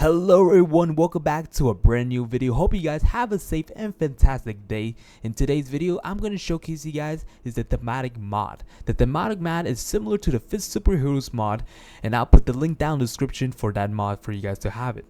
Hello everyone, welcome back to a brand new video. Hope you guys have a safe and fantastic day. In today's video, I'm going to showcase you guys is the Thematic mod. The Thematic mod is similar to the 5th Superheroes mod, and I'll put the link down in the description for that mod for you guys to have it.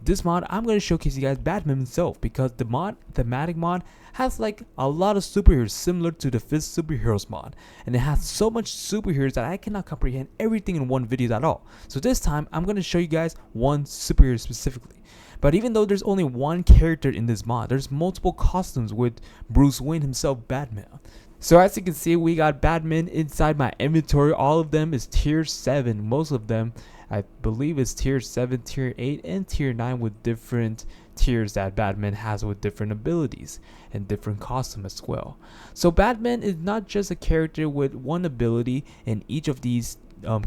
This mod, I'm going to showcase you guys Batman himself, because the Thematic mod has like a lot of superheroes similar to the 5th Superheroes mod, and it has so much superheroes that I cannot comprehend everything in one video at all. So this time I'm going to show you guys one superhero specifically. But even though there's only one character in this mod, there's multiple costumes with Bruce Wayne himself, Batman. So as you can see, we got Batman inside my inventory. All of them is tier 7. Most of them I believe is tier 7, tier 8, and tier 9 with different tiers that Batman has with different abilities and different costumes as well. So Batman is not just a character with one ability in each of these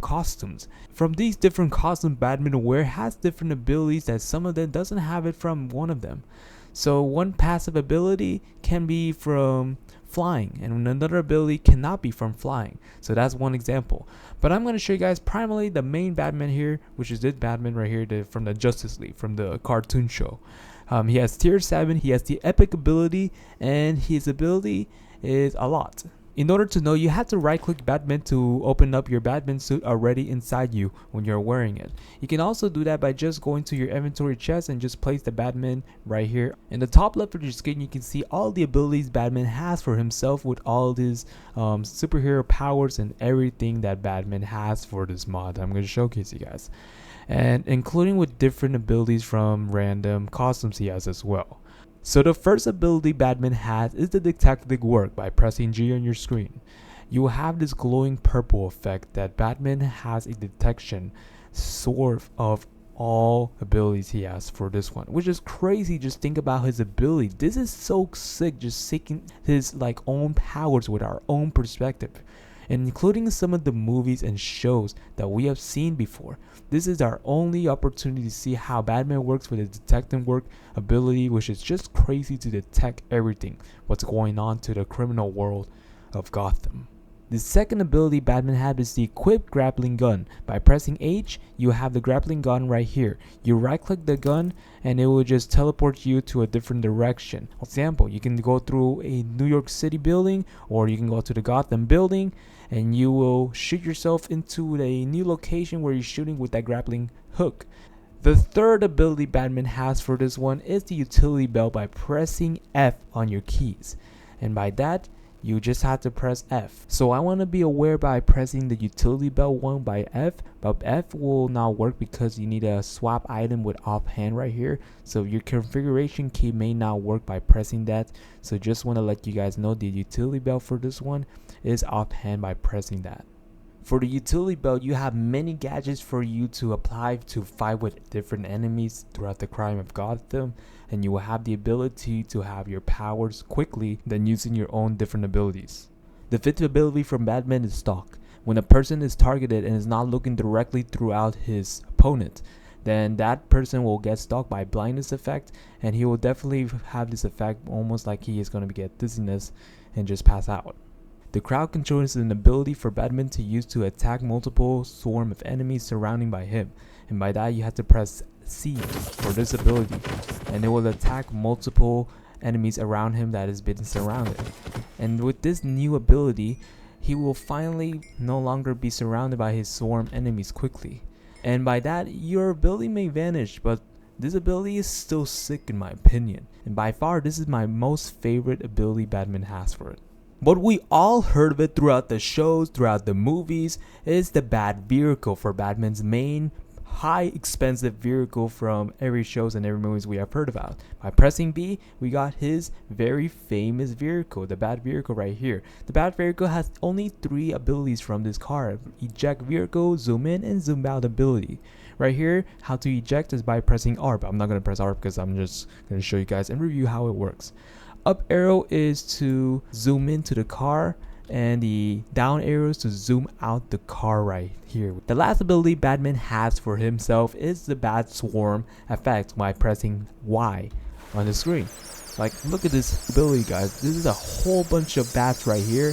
costumes. From these different costumes Batman wear has different abilities that some of them doesn't have it from one of them. So one passive ability can be from flying, and another ability cannot be from flying. So that's one example. But I'm going to show you guys primarily the main Batman here, which is this Batman right here from the Justice League, from the cartoon show. He has tier 7, he has the epic ability, and his ability is a lot. In order to know, you have to right click Batman to open up your Batman suit already inside you when you're wearing it. You can also do that by just going to your inventory chest and just place the Batman right here. In the top left of your screen, you can see all the abilities Batman has for himself with all these superhero powers and everything that Batman has for this mod I'm going to showcase you guys. And including with different abilities from random costumes he has as well. So the first ability Batman has is the detective work. By pressing G on your screen, you will have this glowing purple effect that Batman has a detection sort of all abilities he has for this one, which is crazy. Just think about his ability. This is so sick, just seeking his own powers with our own perspective, including some of the movies and shows that we have seen before. This is our only opportunity to see how Batman works with his detective work ability, which is just crazy to detect everything what's going on to the criminal world of Gotham. The second ability Batman has is the equipped grappling gun. By pressing H, you have the grappling gun right here. You right click the gun and it will just teleport you to a different direction. For example, you can go through a New York City building, or you can go to the Gotham building, and you will shoot yourself into a new location where you're shooting with that grappling hook. The third ability Batman has for this one is the utility belt by pressing F on your keys. And by that, you just have to press F. So I want to be aware by pressing the utility belt one by F, but F will not work because you need a swap item with offhand right here. So your configuration key may not work by pressing that. So just want to let you guys know the utility belt for this one is offhand by pressing that. For the utility belt, you have many gadgets for you to apply to fight with different enemies throughout the crime of Gotham, and you will have the ability to have your powers quickly than using your own different abilities. The fifth ability from Batman is stalk. When a person is targeted and is not looking directly throughout his opponent, then that person will get stalked by blindness effect, and he will definitely have this effect almost like he is going to get dizziness and just pass out. The crowd control is an ability for Batman to use to attack multiple swarm of enemies surrounding by him, and by that you have to press C for this ability, and it will attack multiple enemies around him that is being surrounded. And with this new ability, he will finally no longer be surrounded by his swarm enemies quickly, and by that your ability may vanish, but this ability is still sick in my opinion, and by far this is my most favorite ability Batman has for it. But we all heard of it throughout the shows, throughout the movies, is the Bat vehicle for Batman's main high expensive vehicle from every shows and every movies we have heard about. By pressing B, we got his very famous vehicle, the Bat vehicle right here. The Bat vehicle has only 3 abilities from this car: eject vehicle, zoom in, and zoom out ability. Right here, how to eject is by pressing R, but I'm not going to press R because I'm just going to show you guys and review how it works. Up arrow is to zoom into the car, and the down arrows to zoom out the car right here. The last ability Batman has for himself is the Bat Swarm effect by pressing Y on the screen. Look at this ability, guys. This is a whole bunch of bats right here,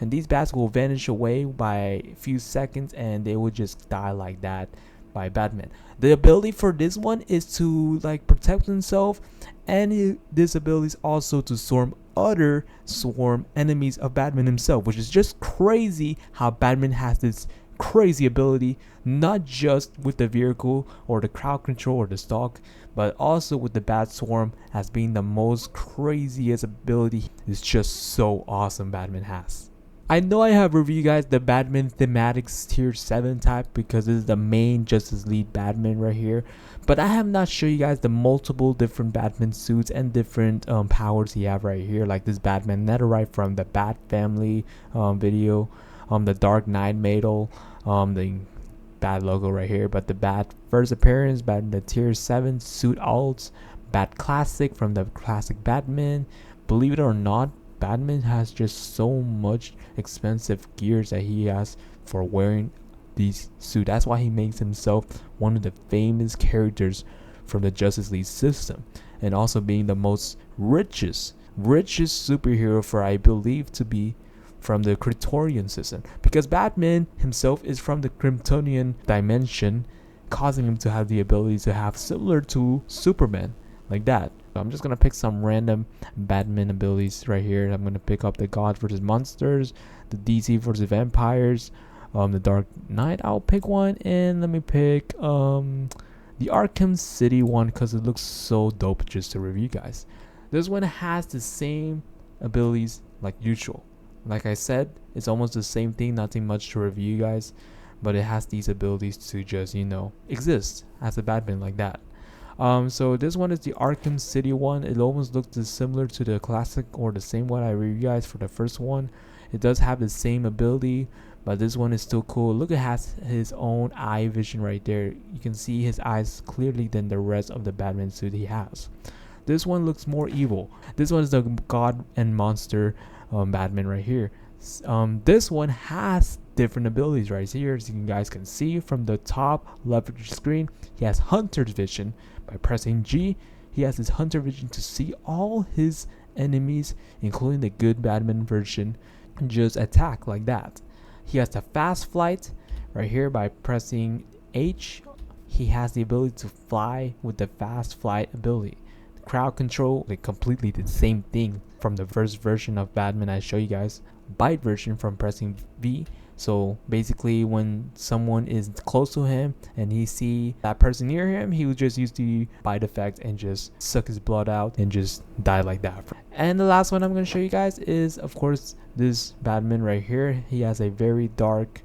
and these bats will vanish away by a few seconds and they will just die like that. by Batman. The ability for this one is to like protect himself, and this ability is also to swarm enemies of Batman himself, which is just crazy how Batman has this crazy ability, not just with the vehicle or the crowd control or the stalk, but also with the Bat Swarm as being the most craziest ability. It's just so awesome Batman has. I know I have reviewed guys the Batman Thematic tier 7 type because this is the main Justice League Batman right here, but I have not shown you guys the multiple different Batman suits and different powers he have right here, like this Batman Netherite from the Bat Family video, the Dark Knight medal, the Bat logo right here, but the Bat first appearance, Batman the tier 7 suit alts, Bat Classic from the classic Batman. Believe it or not, Batman has just so much expensive gears that he has for wearing these suits. That's why he makes himself one of the famous characters from the Justice League system, and also being the most richest superhero for, I believe, to be from the Kryptonian system, because Batman himself is from the Kryptonian dimension, causing him to have the ability to have similar to Superman like that. I'm just gonna pick some random Batman abilities right here. I'm gonna pick up the Gods versus Monsters, the DC versus Vampires, the Dark Knight. I'll pick one, and let me pick the Arkham City one because it looks so dope just to review, guys. This one has the same abilities like usual. Like I said, it's almost the same thing, nothing much to review, guys, but it has these abilities to just, you know, exist as a Batman like that. So this one is the Arkham City one. It almost looks similar to the classic or the same one I reviewed guys for the first one. It does have the same ability, but this one is still cool. Look, it has his own eye vision right there. You can see his eyes clearly than the rest of the Batman suit he has. This one looks more evil. This one is the God and Monster Batman right here. This one has different abilities right here, as you guys can see from the top left of the screen. He has Hunter's Vision. By pressing G, he has his Hunter Vision to see all his enemies, including the good Batman version, just attack like that. He has the Fast Flight right here. By pressing H, he has the ability to fly with the Fast Flight ability. The Crowd Control, like completely the same thing from the first version of Batman I show you guys. Bite version from pressing V. So basically, when someone is close to him and he see that person near him, he will just use the bite effect and just suck his blood out and just die like that. And the last one I'm going to show you guys is, of course, this Batman right here. He has a very dark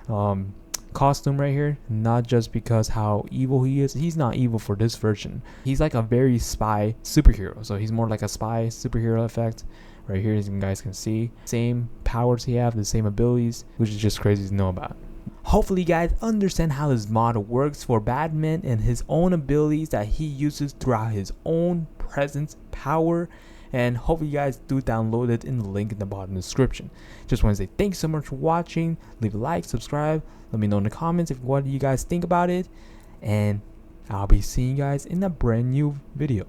costume right here. Not just because how evil he is. He's not evil for this version. He's like a very spy superhero. So he's more like a spy superhero effect. Right here, as you guys can see, same powers he have, the same abilities, which is just crazy to know about. Hopefully you guys understand how this mod works for Batman and his own abilities that he uses throughout his own presence power, and hopefully you guys do download it in the link in the bottom description. Just want to say thanks so much for watching. Leave a like, subscribe, let me know in the comments what you guys think about it, and I'll be seeing you guys in a brand new video.